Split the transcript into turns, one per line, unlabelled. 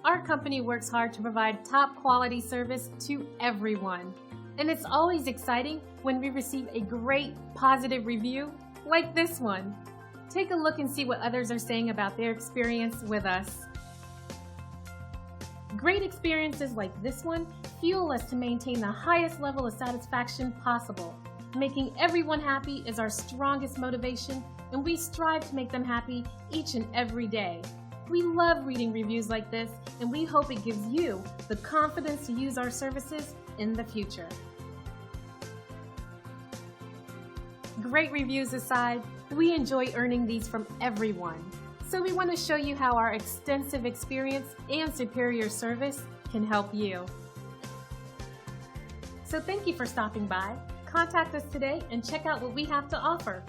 Our company works hard to provide top quality service to everyone. And it's always exciting when we receive a great positive review like this one. Take a look and see what others are saying about their experience with us. Great experiences like this one fuel us to maintain the highest level of satisfaction possible. Making everyone happy is our strongest motivation, and we strive to make them happy each and every day. We love reading reviews like this, and we hope it gives you the confidence to use our services in the future. Great reviews aside, we enjoy earning these from everyone. So we want to show you how our extensive experience and superior service can help you. So thank you for stopping by. Contact us today and check out what we have to offer.